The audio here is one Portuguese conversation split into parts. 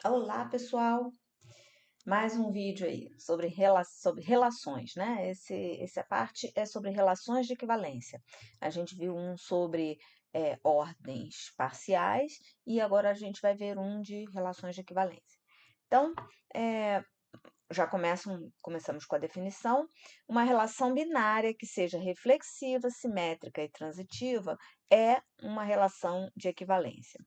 Olá, pessoal! Mais um vídeo aí sobre, sobre relações, né? Essa parte é sobre relações de equivalência. A gente viu um sobre ordens parciais e agora a gente vai ver um de relações de equivalência. Então, é, começamos com a definição. Uma relação binária que seja reflexiva, simétrica e transitiva é uma relação de equivalência.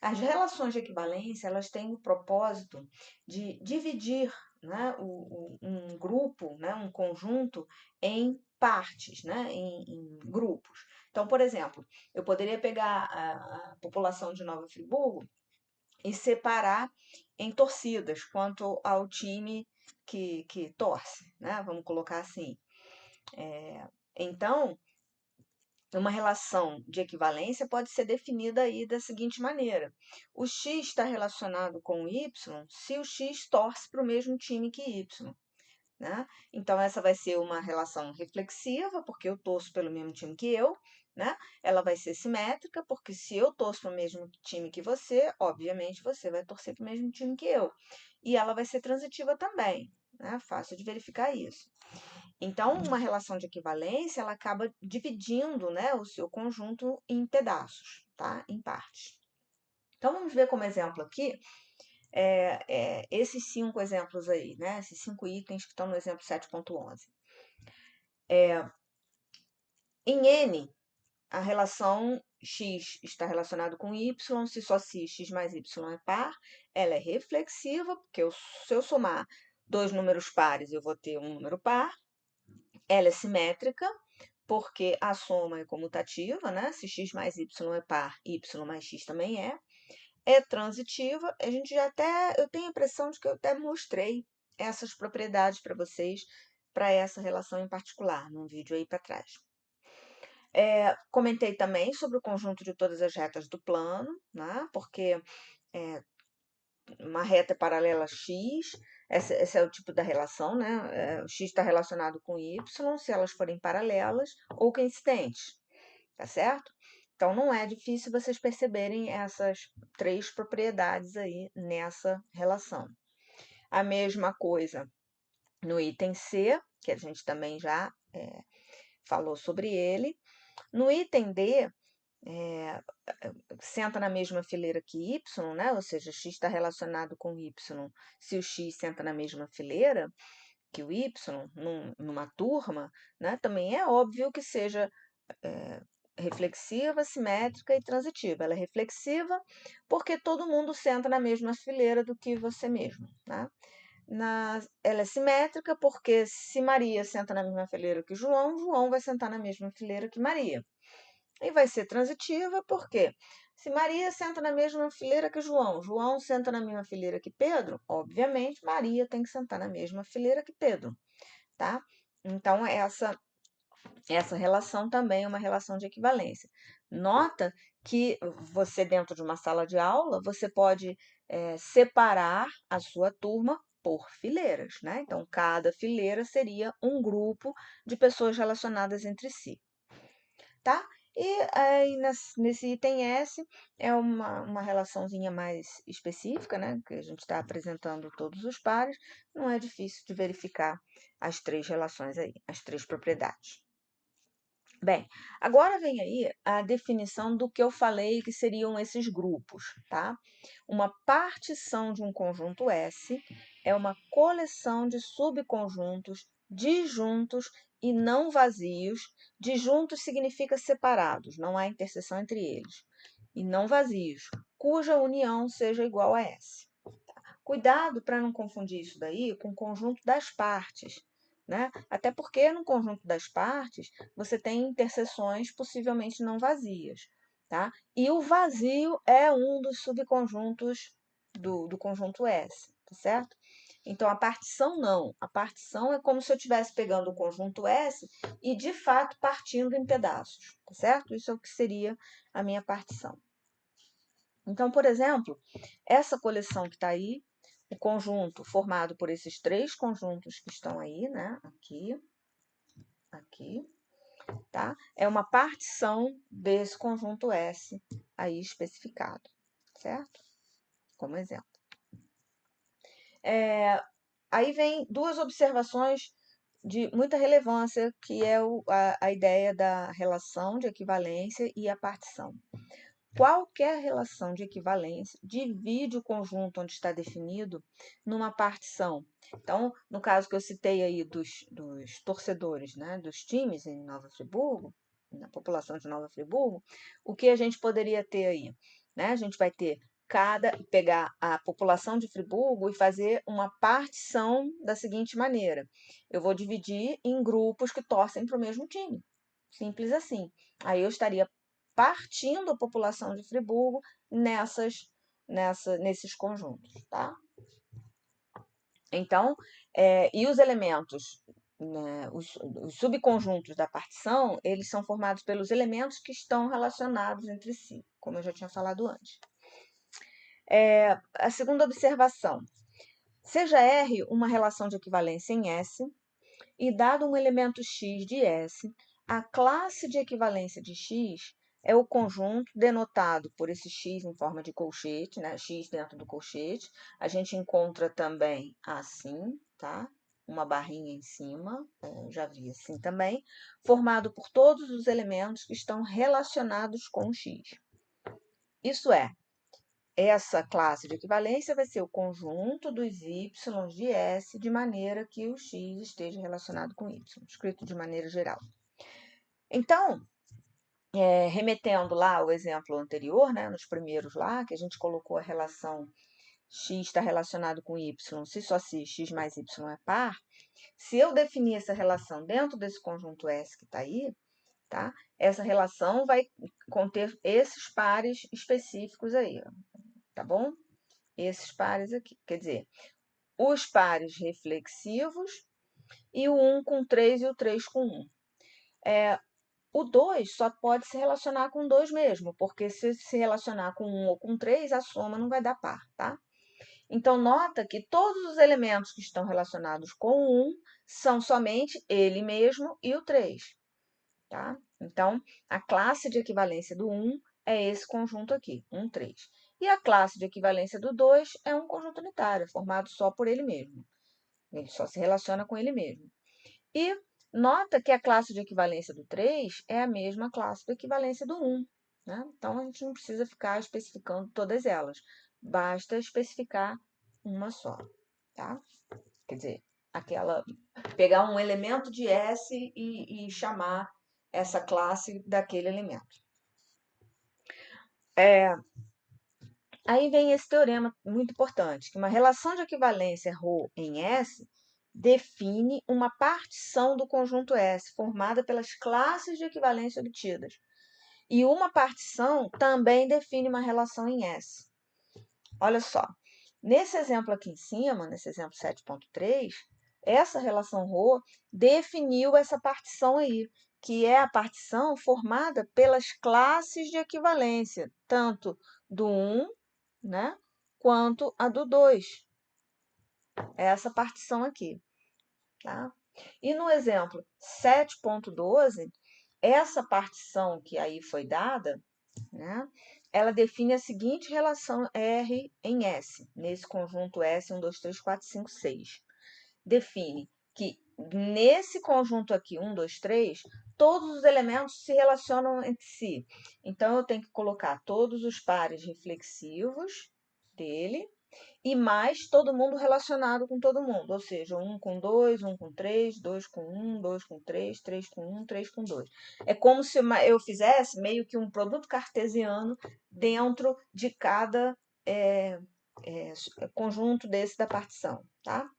As relações de equivalência, elas têm o propósito de dividir, né, um grupo, né, um conjunto em partes, né, em grupos. Então, por exemplo, eu poderia pegar a população de Nova Friburgo e separar em torcidas quanto ao time que torce, né? Vamos colocar assim. Então, uma relação de equivalência pode ser definida aí da seguinte maneira: o x está relacionado com o y se o x torce para o mesmo time que y. Né? Então, essa vai ser uma relação reflexiva, porque eu torço pelo mesmo time que eu. Né? Ela vai ser simétrica, porque se eu torço para o mesmo time que você, obviamente você vai torcer para o mesmo time que eu. E ela vai ser transitiva também. Né? Fácil de verificar isso. Então, uma relação de equivalência, ela acaba dividindo, né, o seu conjunto em pedaços, tá? Em partes. Então, vamos ver como exemplo aqui, esses 5 exemplos aí, né? Esses 5 itens que estão no exemplo 7.11. Em N, a relação x está relacionado com y, se x mais y é par, ela é reflexiva, porque se eu somar dois números pares, eu vou ter um número par. Ela é simétrica, porque a soma é comutativa, né? Se x mais y é par, y mais x também é. É transitiva, a gente já até, eu tenho a impressão de que eu até mostrei essas propriedades para vocês, para essa relação em particular, num vídeo aí para trás. Comentei também sobre o conjunto de todas as retas do plano, né? Porque uma reta é paralela a x, esse é o tipo da relação, né? O x está relacionado com y, se elas forem paralelas ou coincidentes, tá certo? Então, não é difícil vocês perceberem essas 3 propriedades aí nessa relação. A mesma coisa no item C, que a gente também já falou sobre ele. No item D, senta na mesma fileira que y, né? Ou seja, x está relacionado com y se o x senta na mesma fileira que o y, numa turma, né? Também é óbvio que seja reflexiva, simétrica e transitiva. Ela é reflexiva porque todo mundo senta na mesma fileira do que você mesmo. Né? Ela é simétrica porque se Maria senta na mesma fileira que João, João vai sentar na mesma fileira que Maria. E vai ser transitiva porque se Maria senta na mesma fileira que João, João senta na mesma fileira que Pedro, obviamente Maria tem que sentar na mesma fileira que Pedro, tá? Então, essa relação também é uma relação de equivalência. Nota que você, dentro de uma sala de aula, você pode separar a sua turma por fileiras, né? Então, cada fileira seria um grupo de pessoas relacionadas entre si, tá? E aí, nesse item S, é uma relaçãozinha mais específica, né? Que a gente está apresentando todos os pares, não é difícil de verificar as 3 relações aí, as 3 propriedades. Bem, agora vem aí a definição do que eu falei que seriam esses grupos, tá? Uma partição de um conjunto S é uma coleção de subconjuntos disjuntos e não vazios. Disjuntos significa separados, não há interseção entre eles. E não vazios, cuja união seja igual a S. Cuidado para não confundir isso daí com o conjunto das partes. Né? Até porque no conjunto das partes você tem interseções possivelmente não vazias. Tá? E o vazio é um dos subconjuntos do conjunto S, tá certo? Então, a partição não. A partição é como se eu estivesse pegando o conjunto S e, de fato, partindo em pedaços, tá certo? Isso é o que seria a minha partição. Então, por exemplo, essa coleção que está aí, o conjunto formado por esses 3 conjuntos que estão aí, né? Aqui, tá? É uma partição desse conjunto S aí especificado, certo? Como exemplo. Aí vem duas observações de muita relevância, que é a ideia da relação de equivalência e a partição. Qualquer relação de equivalência divide o conjunto onde está definido numa partição. Então, no caso que eu citei aí dos torcedores, né, dos times em Nova Friburgo, na população de Nova Friburgo, o que a gente poderia ter aí? Né? A gente vai ter pegar a população de Friburgo e fazer uma partição da seguinte maneira: eu vou dividir em grupos que torcem para o mesmo time. Simples assim. Aí eu estaria partindo a população de Friburgo nesses conjuntos, tá? Então, e os elementos, né, os subconjuntos da partição, eles são formados pelos elementos que estão relacionados entre si, como eu já tinha falado antes. A segunda observação: seja R uma relação de equivalência em S, e dado um elemento x de S, a classe de equivalência de x é o conjunto denotado por esse x em forma de colchete, né? X dentro do colchete. A gente encontra também assim, tá? Uma barrinha em cima, já vi assim também, formado por todos os elementos que estão relacionados com o x. Isso é, essa classe de equivalência vai ser o conjunto dos y de S, de maneira que o x esteja relacionado com y, escrito de maneira geral. Então, remetendo lá ao exemplo anterior, né, nos primeiros lá, que a gente colocou a relação x está relacionado com y, se x mais y é par, se eu definir essa relação dentro desse conjunto S que está aí, tá? Essa relação vai conter esses pares específicos aí, ó, tá bom? Esses pares aqui, quer dizer, os pares reflexivos e o 1 com 3 e o 3 com 1. O 2 só pode se relacionar com 2 mesmo, porque se relacionar com 1 ou com 3, a soma não vai dar par, tá? Então, nota que todos os elementos que estão relacionados com o 1 são somente ele mesmo e o 3, tá? Então, a classe de equivalência do 1 é esse conjunto aqui, 1, 3. E a classe de equivalência do 2 é um conjunto unitário, formado só por ele mesmo. Ele só se relaciona com ele mesmo. E nota que a classe de equivalência do 3 é a mesma classe de equivalência do 1. Né? Então, a gente não precisa ficar especificando todas elas. Basta especificar uma só. Tá? Quer dizer, pegar um elemento de S e chamar essa classe daquele elemento. Aí vem esse teorema muito importante, que uma relação de equivalência ρ em S define uma partição do conjunto S, formada pelas classes de equivalência obtidas. E uma partição também define uma relação em S. Olha só, nesse exemplo aqui em cima, nesse exemplo 7.3, essa relação ρ definiu essa partição aí, que é a partição formada pelas classes de equivalência, tanto do 1, né, quanto a do 2. É essa partição aqui. Tá? E no exemplo 7.12, essa partição que aí foi dada, né, ela define a seguinte relação R em S, nesse conjunto S, 1, 2, 3, 4, 5, 6. Define que nesse conjunto aqui, 1, 2, 3, todos os elementos se relacionam entre si. Então, eu tenho que colocar todos os pares reflexivos dele, e mais todo mundo relacionado com todo mundo, ou seja, 1 com 2, 1 com 3, 2 com 1, 2 com 3, 3 com 1, 3 com 2. É como se eu fizesse meio que um produto cartesiano dentro de cada conjunto desse da partição, tá?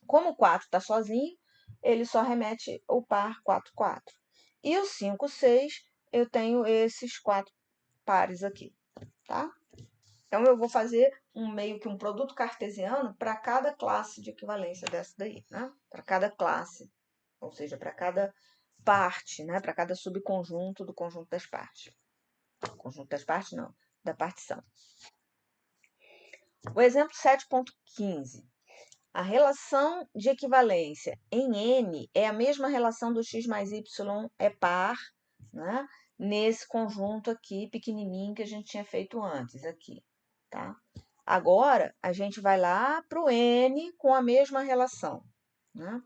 Como o 4 está sozinho, ele só remete o par 4, 4. E o 5, 6, eu tenho esses 4 pares aqui, tá? Então, eu vou fazer meio que um produto cartesiano para cada classe de equivalência dessa daí, né? Para cada classe, ou seja, para cada parte, né? Para cada subconjunto do conjunto das partes. Conjunto das partes, não, da partição. O exemplo 7.15. A relação de equivalência em N é a mesma relação do x mais y é par, né? Nesse conjunto aqui, pequenininho, que a gente tinha feito antes, aqui, tá? Agora, a gente vai lá para o N com a mesma relação, né?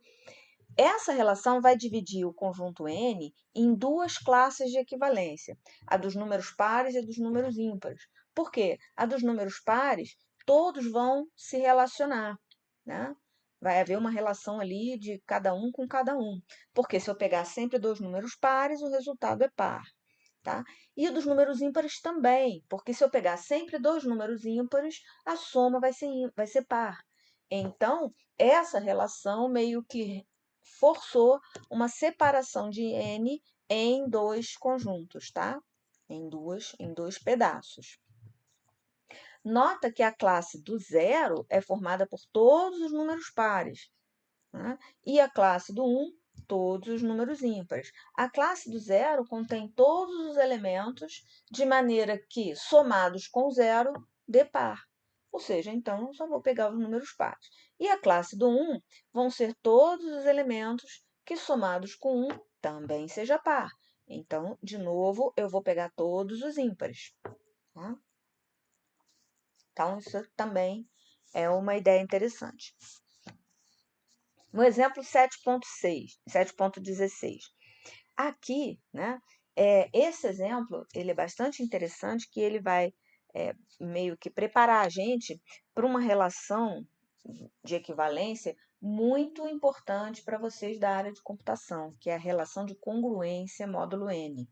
Essa relação vai dividir o conjunto N em duas classes de equivalência, a dos números pares e a dos números ímpares. Por quê? A dos números pares, todos vão se relacionar, né? Vai haver uma relação ali de cada um com cada um. Porque se eu pegar sempre dois números pares, o resultado é par. Tá? E dos números ímpares também, porque se eu pegar sempre dois números ímpares, a soma vai ser par. Então, essa relação meio que forçou uma separação de N em dois conjuntos, tá? Em dois pedaços. Nota que a classe do zero é formada por todos os números pares, né? E a classe do 1, todos os números ímpares. A classe do zero contém todos os elementos de maneira que, somados com zero, dê par. Ou seja, então, eu só vou pegar os números pares. E a classe do 1 vão ser todos os elementos que, somados com 1, também seja par. Então, de novo, eu vou pegar todos os ímpares. Tá? Então, isso também é uma ideia interessante. No exemplo 7.16, aqui, né, esse exemplo ele é bastante interessante, que ele vai meio que preparar a gente para uma relação de equivalência muito importante para vocês da área de computação, que é a relação de congruência módulo N.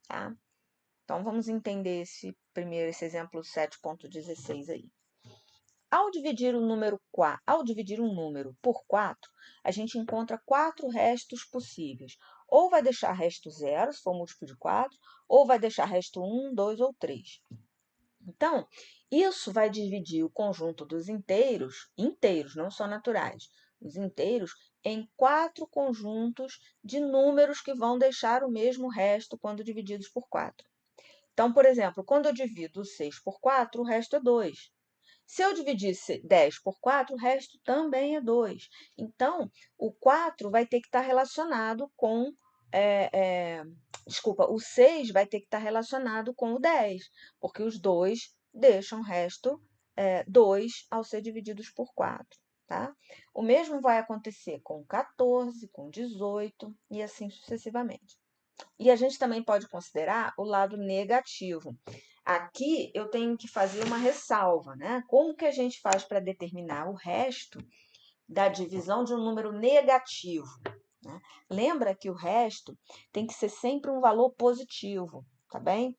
Tá? Então, vamos entender esse exemplo 7.16 aí. Ao dividir um número por 4, a gente encontra 4 restos possíveis. Ou vai deixar resto 0, se for múltiplo de 4, ou vai deixar resto 1, 2 ou 3. Então, isso vai dividir o conjunto dos inteiros, não só naturais, os inteiros, em 4 conjuntos de números que vão deixar o mesmo resto quando divididos por 4. Então, por exemplo, quando eu divido 6 por 4, o resto é 2. Se eu dividir 10 por 4, o resto também é 2. Então, o 4 vai ter que estar relacionado com... desculpa, o 6 vai ter que estar relacionado com o 10, porque os dois deixam resto 2 ao ser divididos por 4. Tá? O mesmo vai acontecer com 14, com 18 e assim sucessivamente. E a gente também pode considerar o lado negativo. Aqui eu tenho que fazer uma ressalva, né? Como que a gente faz para determinar o resto da divisão de um número negativo? Né? Lembra que o resto tem que ser sempre um valor positivo, tá bem?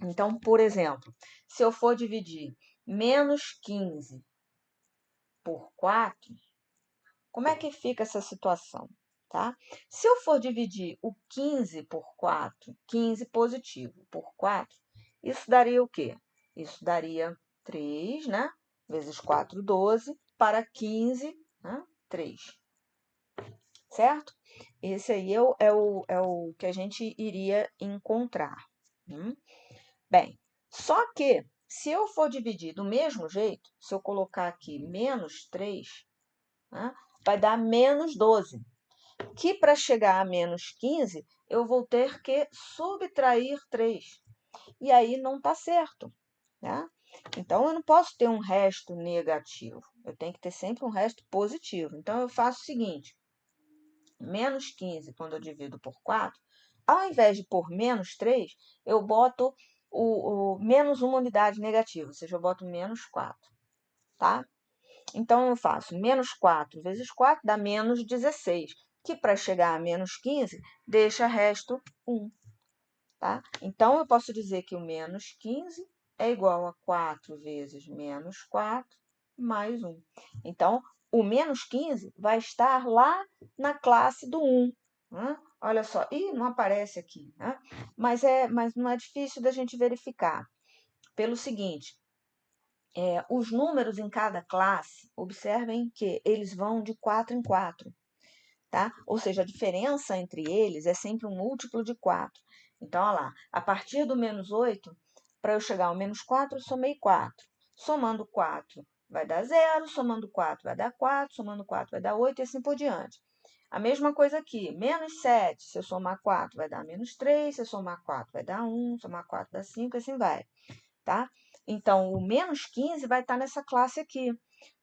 Então, por exemplo, se eu for dividir menos 15 por 4, como é que fica essa situação? Tá? Se eu for dividir o 15 por 4, 15 positivo por 4, isso daria o quê? Isso daria 3, né? Vezes 4, 12, para 15, né? 3. Certo? Esse aí é o que a gente iria encontrar. Bem, só que se eu for dividir do mesmo jeito, se eu colocar aqui menos 3, né? Vai dar menos 12. Que para chegar a menos 15, eu vou ter que subtrair 3. E aí não está certo, né? Então, eu não posso ter um resto negativo. Eu tenho que ter sempre um resto positivo. Então, eu faço o seguinte. Menos 15, quando eu divido por 4, ao invés de pôr menos 3, eu boto o menos uma unidade negativa. Ou seja, eu boto menos 4, tá? Então, eu faço menos 4 vezes 4 dá menos 16, que para chegar a menos 15, deixa resto 1. Tá? Então, eu posso dizer que o menos 15 é igual a 4 vezes menos 4 mais 1. Então, o menos 15 vai estar lá na classe do 1. Né? Olha só, não aparece aqui, né? Mas não é difícil da gente verificar. Pelo seguinte, os números em cada classe, observem que eles vão de 4 em 4, tá? Ou seja, a diferença entre eles é sempre um múltiplo de 4. Então, olha lá, a partir do menos 8, para eu chegar ao menos 4, eu somei 4. Somando 4 vai dar 0, somando 4 vai dar 4, somando 4 vai dar 8 e assim por diante. A mesma coisa aqui, menos 7, se eu somar 4 vai dar menos 3, se eu somar 4 vai dar 1, somar 4 dá 5 e assim vai, tá? Então, o menos 15 vai estar nessa classe aqui,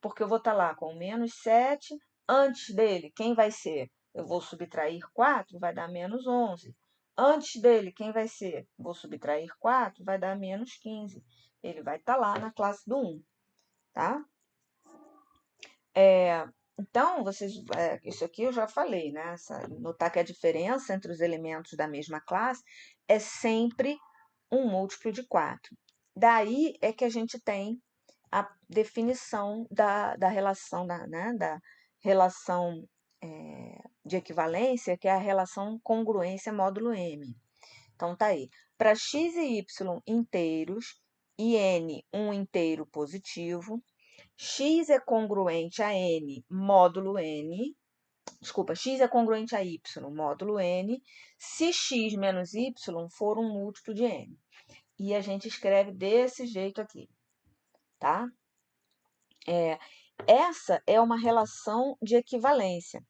porque eu vou estar lá com o menos 7. Antes dele, quem vai ser? Eu vou subtrair 4, vai dar menos 11. Antes dele, quem vai ser? Vou subtrair 4, vai dar menos 15. Ele vai estar lá na classe do 1, tá? Então, isso aqui eu já falei, né? Notar que a diferença entre os elementos da mesma classe é sempre um múltiplo de 4. Daí é que a gente tem a definição da relação, da relação de equivalência, que é a relação congruência módulo M. Então, tá aí. Para x e y inteiros e n um inteiro positivo, x é congruente a n módulo n, desculpa, x é congruente a y módulo n, se x menos y for um múltiplo de n. E a gente escreve desse jeito aqui, tá? Essa é uma relação de equivalência,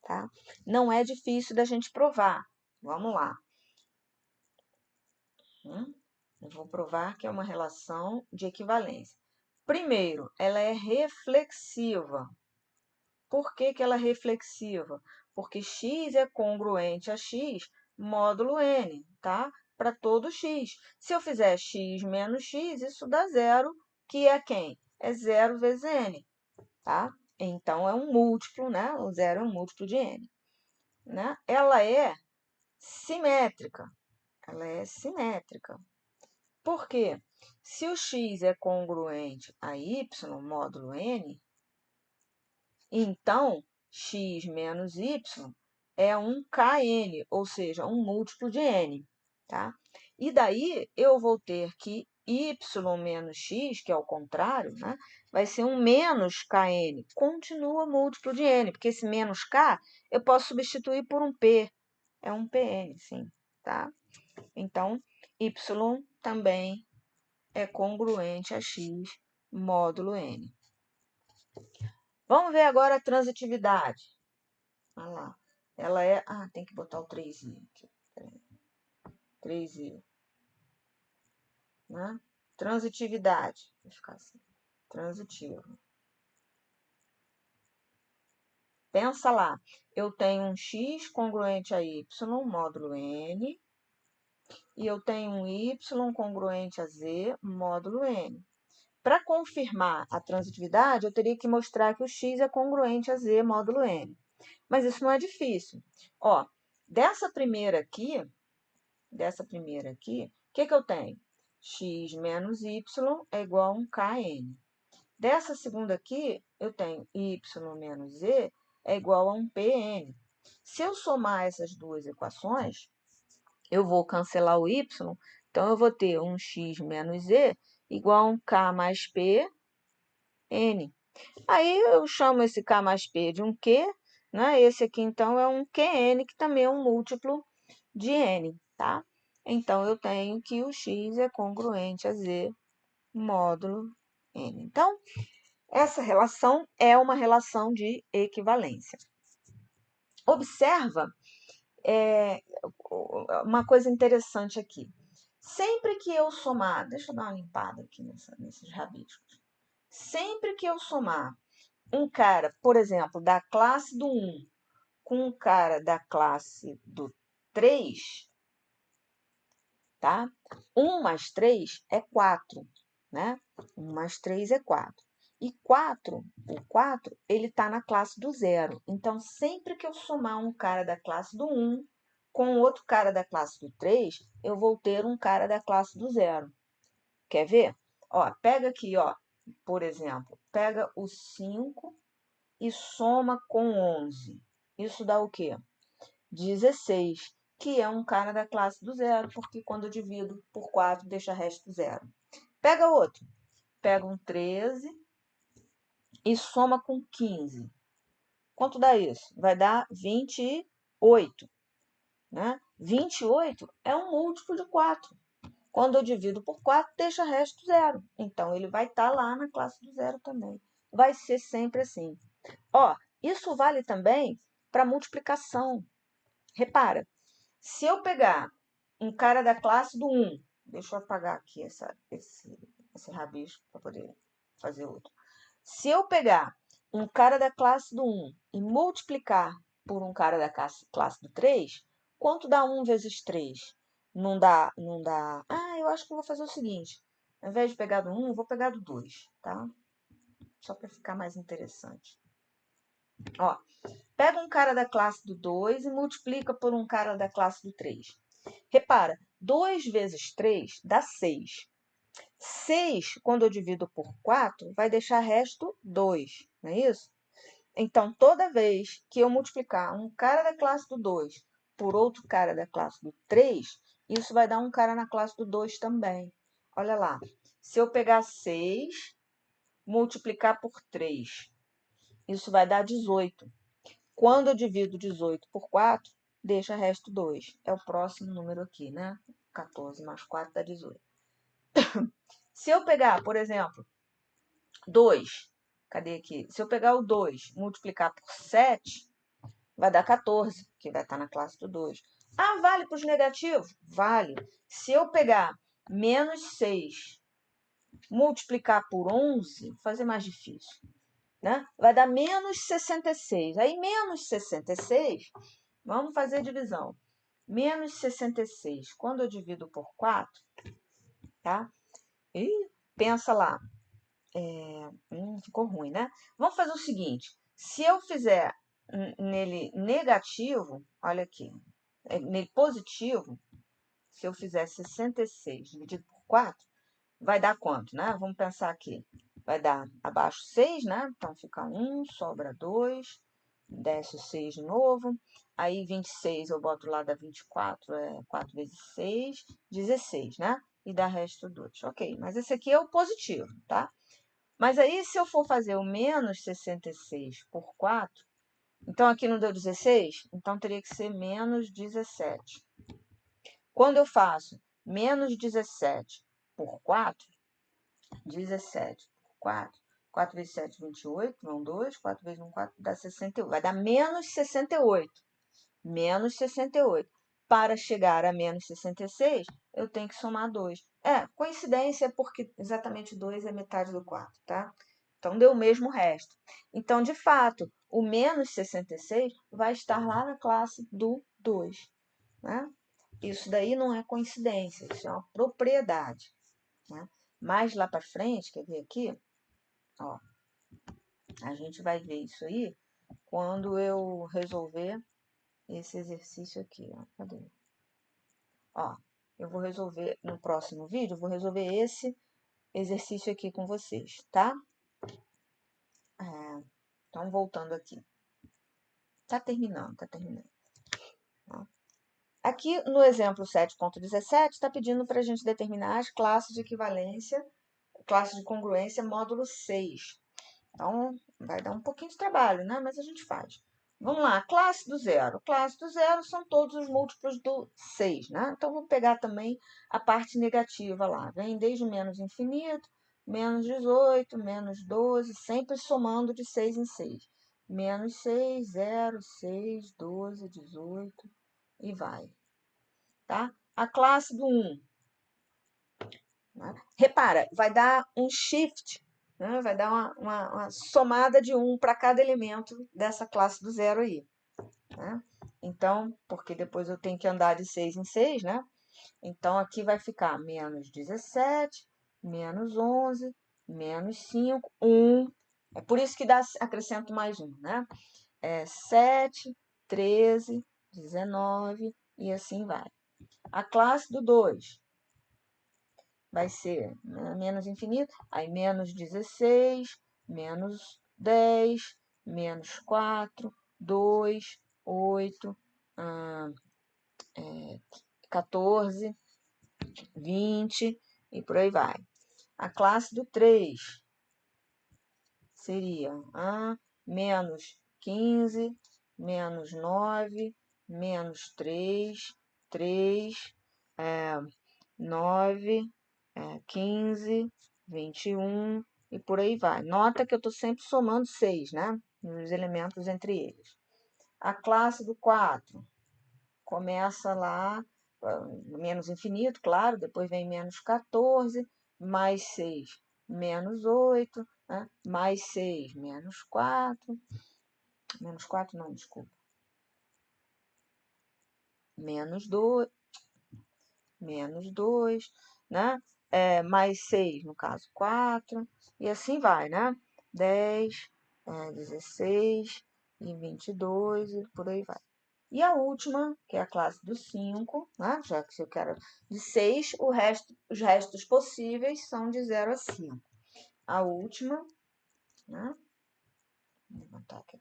tá? Não é difícil da gente provar. Vamos lá. Eu vou provar que é uma relação de equivalência. Primeiro, ela é reflexiva. Por que ela é reflexiva? Porque x é congruente a x módulo n, tá? Para todo x. Se eu fizer x menos x, isso dá zero, que é quem? É zero vezes n, tá? Então, é um múltiplo, né? O zero é um múltiplo de n, né? Ela é simétrica. Ela é simétrica. Por quê? Se o x é congruente a y módulo n, então x menos y é um kn, ou seja, um múltiplo de n, tá? E daí eu vou ter que y menos x, que é o contrário, né? Vai ser um menos kn, continua múltiplo de n, porque esse menos k eu posso substituir por um p, é um pn, sim, tá? Então, y também é congruente a x módulo n. Vamos ver agora a transitividade. Olha lá. Ela é... Ah, tem que botar o 3i aqui. 3i. Né? Transitividade. Vai ficar assim. Transitivo. Pensa lá. Eu tenho um x congruente a y módulo n. E eu tenho um y congruente a z módulo n. Para confirmar a transitividade, eu teria que mostrar que o x é congruente a z módulo n. Mas isso não é difícil. Ó, dessa primeira aqui, o que eu tenho? X menos y é igual a um kn. Dessa segunda aqui, eu tenho y menos z é igual a um pn. Se eu somar essas duas equações, eu vou cancelar o y, então eu vou ter um x menos z igual a um k mais p, n. Aí eu chamo esse k mais p de um q, né? Esse aqui, então, é um qn, que também é um múltiplo de n, tá? Então, eu tenho que o x é congruente a z módulo n. Então, essa relação é uma relação de equivalência. Observa uma coisa interessante aqui. Sempre que eu somar, deixa eu dar uma limpada aqui nesses rabiscos. Sempre que eu somar um cara, por exemplo, da classe do 1 com um cara da classe do 3, tá? 1 mais 3 é 4, né? 1 mais 3 é 4. E o 4, ele está na classe do 0. Então, sempre que eu somar um cara da classe do 1 com outro cara da classe do 3, eu vou ter um cara da classe do 0. Quer ver? Ó, pega aqui, ó, por exemplo, pega o 5 e soma com 11. Isso dá o quê? 16, que é um cara da classe do 0, porque quando eu divido por 4, deixa resto 0. Pega outro. Pega um 13 e soma com 15. Quanto dá isso? Vai dar 28. Né? 28 é um múltiplo de 4. Quando eu divido por 4, deixa resto 0. Então, ele vai estar lá na classe do 0 também. Vai ser sempre assim. Ó, isso vale também para multiplicação. Repara, se eu pegar um cara da classe do 1, deixa eu apagar aqui esse esse rabisco para poder fazer outro. Se eu pegar um cara da classe do 1 e multiplicar por um cara da classe do 3, quanto dá 1 vezes 3? Não dá. Ah, eu acho que eu vou fazer o seguinte. Ao invés de pegar do 1, eu vou pegar do 2, tá? Só para ficar mais interessante. Ó, pega um cara da classe do 2 e multiplica por um cara da classe do 3. Repara, 2 vezes 3 dá 6. 6, quando eu divido por 4, vai deixar resto 2, não é isso? Então, toda vez que eu multiplicar um cara da classe do 2 por outro cara da classe do 3, isso vai dar um cara na classe do 2 também. Olha lá, se eu pegar 6, multiplicar por 3, isso vai dar 18. Quando eu divido 18 por 4, deixa resto 2. É o próximo número aqui, né? 14 mais 4 dá 18. Se eu pegar, por exemplo, 2, cadê aqui? Se eu pegar o 2 multiplicar por 7, vai dar 14, que vai estar na classe do 2. Ah, vale para os negativos? Vale. Se eu pegar menos 6 multiplicar por 11, fazer mais difícil, né? Vai dar menos 66. Aí, menos 66, vamos fazer a divisão. Menos 66, quando eu divido por 4, tá? E pensa lá. Ficou ruim, né? Vamos fazer o seguinte. Se eu fizer nele negativo, olha aqui, nele positivo, se eu fizer 66 dividido por 4, vai dar quanto, né? Vamos pensar aqui. Vai dar abaixo 6, né? Então fica 1, sobra 2, desce o 6 de novo. Aí 26 eu boto lá da 24, 4 vezes 6, 16, né? E dá resto 2. Ok, mas esse aqui é o positivo, tá? Mas aí, se eu for fazer o menos 66 por 4, então aqui não deu 16? Então teria que ser menos 17. Quando eu faço menos 17 por 4, 17 por 4, 4 vezes 7, 28, não 2, 4 vezes 1, 4, dá 68. Vai dar menos 68. Menos 68. Para chegar a menos 66, eu tenho que somar 2. Coincidência porque exatamente 2 é metade do 4, tá? Então, deu o mesmo resto. Então, de fato, o menos 66 vai estar lá na classe do 2, né? Isso daí não é coincidência, isso é uma propriedade, né? Mais lá para frente, quer ver aqui? Ó, a gente vai ver isso aí quando eu resolver esse exercício aqui, ó. Cadê? Ó, eu vou resolver no próximo vídeo, eu vou resolver esse exercício aqui com vocês, tá? Então, voltando aqui. Tá terminando, tá terminando. Ó. Aqui no exemplo 7.17, está pedindo para a gente determinar as classes de equivalência, classe de congruência módulo 6. Então, vai dar um pouquinho de trabalho, né? Mas a gente faz. Vamos lá, classe do zero. Classe do zero são todos os múltiplos do 6, né? Então, vou pegar também a parte negativa lá. Vem desde menos infinito, menos 18, menos 12, sempre somando de 6 em 6. Menos 6, 0, 6, 12, 18 e vai. Tá? A classe do 1. Né? Repara, vai dar um shift, né? Vai dar uma somada de 1 para cada elemento dessa classe do zero aí. Né? Então, porque depois eu tenho que andar de 6 em 6, né? Então, aqui vai ficar menos 17, menos 11, menos 5, 1. É por isso que dá, acrescento mais 1, né? 7, 13, 19 e assim vai. A classe do 2 vai ser menos infinito, aí menos 16, menos 10, menos 4, 2, 8, 14, 20 e por aí vai. A classe do 3 seria menos 15, menos 9, menos 3, 3, 9, 15, 21 e por aí vai. Nota que eu estou sempre somando 6, né? Os elementos entre eles. A classe do 4 começa lá, menos infinito, claro, depois vem menos 14, mais 6 menos 8, né? Mais 6 menos 4. Menos 4 não, desculpa. Menos 2, né? Mais 6, no caso, 4. E assim vai, né? 10, 16 e 22 e por aí vai. E a última, que é a classe do 5, né? Já que eu quero de 6, os restos possíveis são de 0 a 5. A última, né? Vou levantar aqui.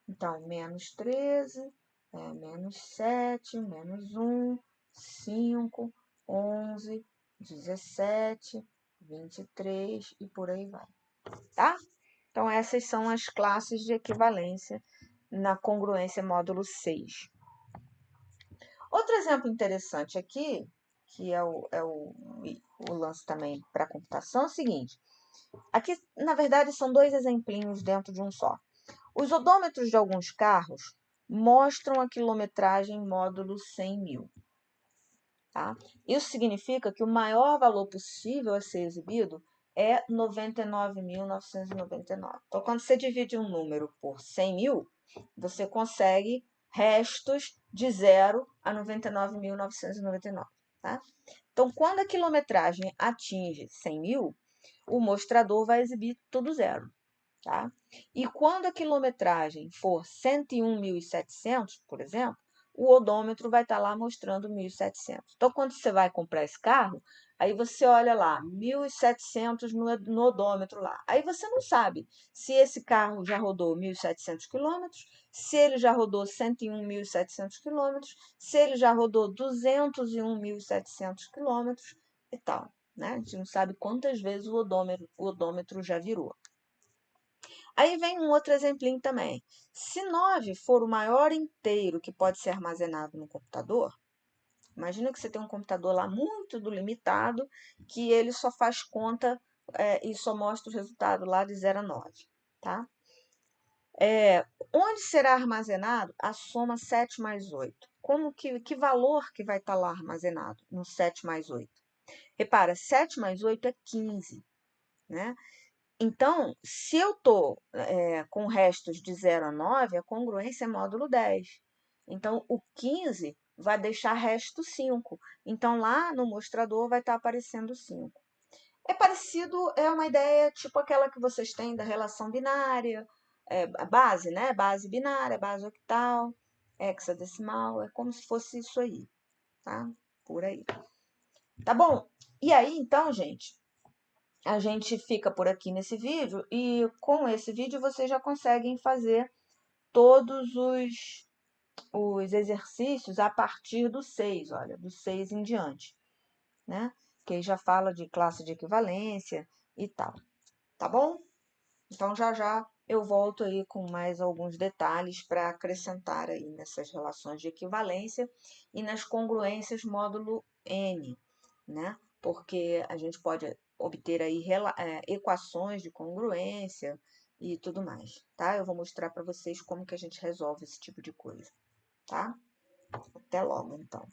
Então, menos 13, menos 7, menos 1, 5, 11, 17, 23 e por aí vai, tá? Então, essas são as classes de equivalência na congruência módulo 6. Outro exemplo interessante aqui, que é o lance também para computação, é o seguinte. Aqui, na verdade, são dois exemplinhos dentro de um só. Os odômetros de alguns carros mostram a quilometragem módulo 100.000. Tá? Isso significa que o maior valor possível a ser exibido é 99.999. Então, quando você divide um número por 100.000, você consegue restos de 0 a 99.999. Tá? Então, quando a quilometragem atinge 100.000, o mostrador vai exibir tudo zero. Tá? E quando a quilometragem for 101.700, por exemplo, o odômetro vai estar lá mostrando 1.700. Então, quando você vai comprar esse carro, aí você olha lá, 1.700 no odômetro lá. Aí você não sabe se esse carro já rodou 1.700 quilômetros, se ele já rodou 101.700 quilômetros, se ele já rodou 201.700 quilômetros e tal. Né? A gente não sabe quantas vezes o odômetro já virou. Aí vem um outro exemplinho também. Se 9 for o maior inteiro que pode ser armazenado no computador, imagina que você tem um computador lá muito limitado, que ele só faz conta e só mostra o resultado lá de 0 a 9. Tá? Onde será armazenado a soma 7 mais 8? Que valor que vai estar lá armazenado no 7 mais 8? Repara, 7 mais 8 é 15, né? Então, se eu estou com restos de 0 a 9, a congruência é módulo 10. Então, o 15 vai deixar resto 5. Então, lá no mostrador vai estar aparecendo 5. É parecido, é uma ideia tipo aquela que vocês têm da relação binária, a base, né? Base binária, base octal, hexadecimal, é como se fosse isso aí, tá? Por aí. Tá bom? E aí, então, gente, a gente fica por aqui nesse vídeo e com esse vídeo vocês já conseguem fazer todos os exercícios a partir do 6, olha, do 6 em diante, né? Que aí já fala de classe de equivalência e tal, tá bom? Então já eu volto aí com mais alguns detalhes para acrescentar aí nessas relações de equivalência e nas congruências módulo N, né? Porque a gente pode obter aí equações de congruência e tudo mais, tá? Eu vou mostrar para vocês como que a gente resolve esse tipo de coisa, tá? Até logo, então.